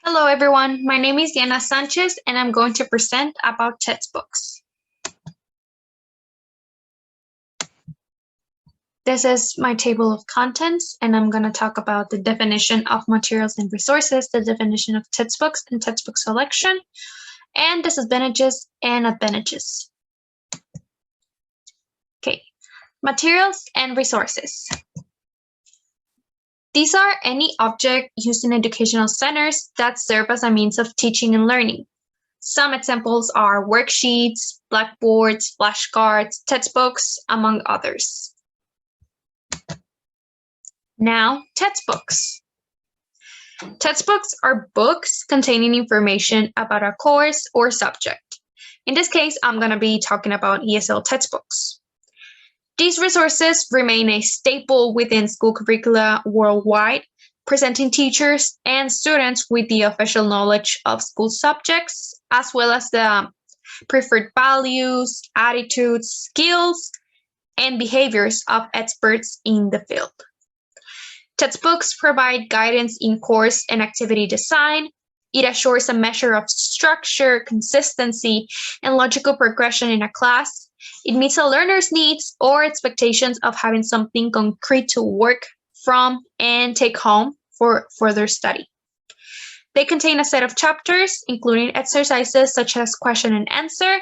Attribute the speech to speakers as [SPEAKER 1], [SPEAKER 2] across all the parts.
[SPEAKER 1] Hello everyone, my name is Diana Sanchez and I'm going to present about textbooks. This is my table of contents and I'm going to talk about the definition of materials and resources, the definition of textbooks and textbook selection, and disadvantages and advantages. Okay, materials and resources. These are any object used in educational centers that serve as a means of teaching and learning. Some examples are worksheets, blackboards, flashcards, textbooks, among others. Now, textbooks. Textbooks are books containing information about a course or subject. In this case, I'm going to be talking about ESL textbooks. These resources remain a staple within school curricula worldwide, presenting teachers and students with the official knowledge of school subjects, as well as the preferred values, attitudes, skills, and behaviors of experts in the field. Textbooks provide guidance in course and activity design. It assures a measure of structure, consistency, and logical progression in a class. It meets a learner's needs or expectations of having something concrete to work from and take home for further study. They contain a set of chapters, including exercises such as question and answer,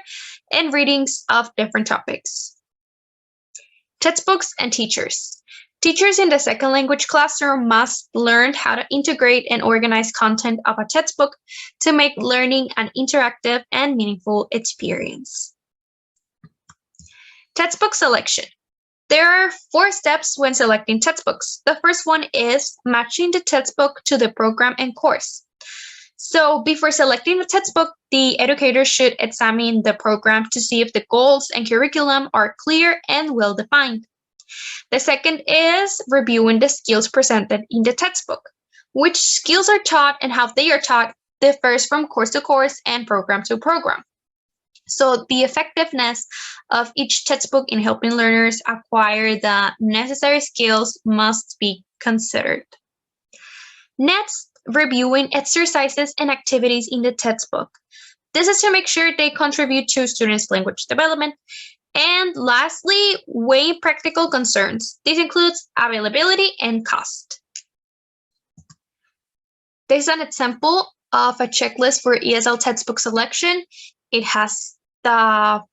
[SPEAKER 1] and readings of different topics. Textbooks and teachers. Teachers in the second language classroom must learn how to integrate and organize content of a textbook to make learning an interactive and meaningful experience. Textbook selection. There are 4 steps when selecting textbooks. The first one is matching the textbook to the program and course. So before selecting the textbook, the educator should examine the program to see if the goals and curriculum are clear and well defined. The second is reviewing the skills presented in the textbook. Which skills are taught and how they are taught differs from course to course and program to program. So the effectiveness of each textbook in helping learners acquire the necessary skills must be considered. Next, reviewing exercises and activities in the textbook. This is to make sure they contribute to students' language development. And lastly, weigh practical concerns. This includes availability and cost. This is an example of a checklist for ESL textbook selection. It has the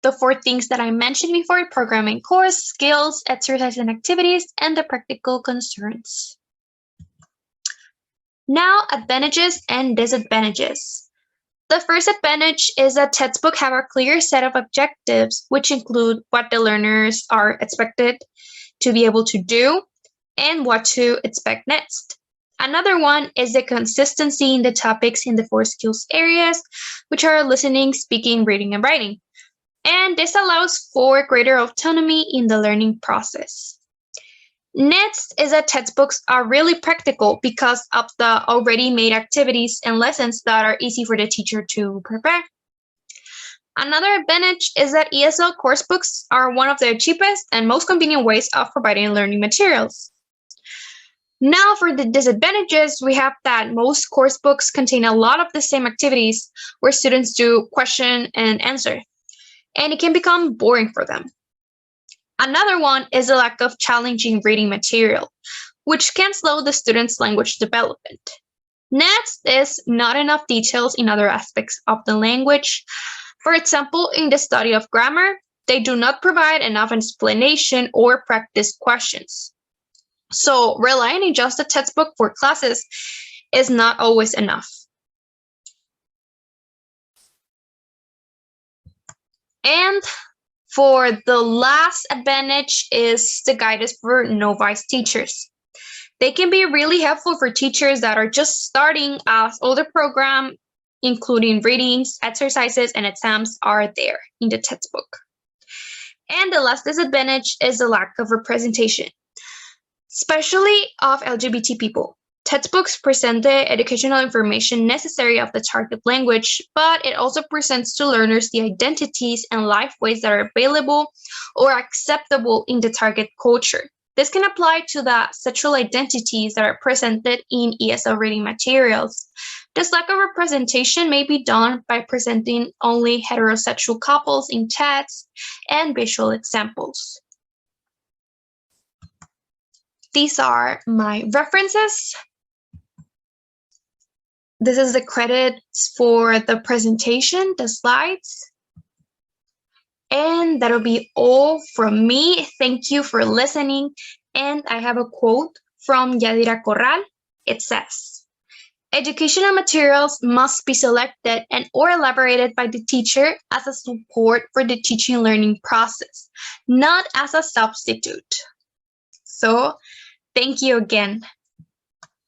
[SPEAKER 1] 4 things that I mentioned before: programming course, skills, exercise and activities, and the practical concerns. Now, advantages and disadvantages. The first advantage is that textbooks have a clear set of objectives, which include what the learners are expected to be able to do and what to expect next. Another one is the consistency in the topics in the 4 skills areas, which are listening, speaking, reading, and writing. And this allows for greater autonomy in the learning process. Next is that textbooks are really practical because of the already made activities and lessons that are easy for the teacher to prepare. Another advantage is that ESL course books are one of the cheapest and most convenient ways of providing learning materials. Now for the disadvantages, we have that most course books contain a lot of the same activities where students do question and answer, and it can become boring for them. Another one is the lack of challenging reading material, which can slow the students' language development. Next is not enough details in other aspects of the language. For example, in the study of grammar, they do not provide enough explanation or practice questions. So relying on just a textbook for classes is not always enough. And for the last advantage is the guidance for novice teachers. They can be really helpful for teachers that are just starting, as all the program, including readings, exercises, and exams, are there in the textbook. And the last disadvantage is the lack of representation, especially of LGBT people. Textbooks present the educational information necessary of the target language, but it also presents to learners the identities and life ways that are available or acceptable in the target culture. This can apply to the sexual identities that are presented in ESL reading materials. This lack of representation may be done by presenting only heterosexual couples in text and visual examples. These are my references. This is the credits for the presentation, the slides. And that'll be all from me. Thank you for listening. And I have a quote from Yadira Corral. It says, "Educational materials must be selected and or elaborated by the teacher as a support for the teaching and learning process, not as a substitute." So, thank you again.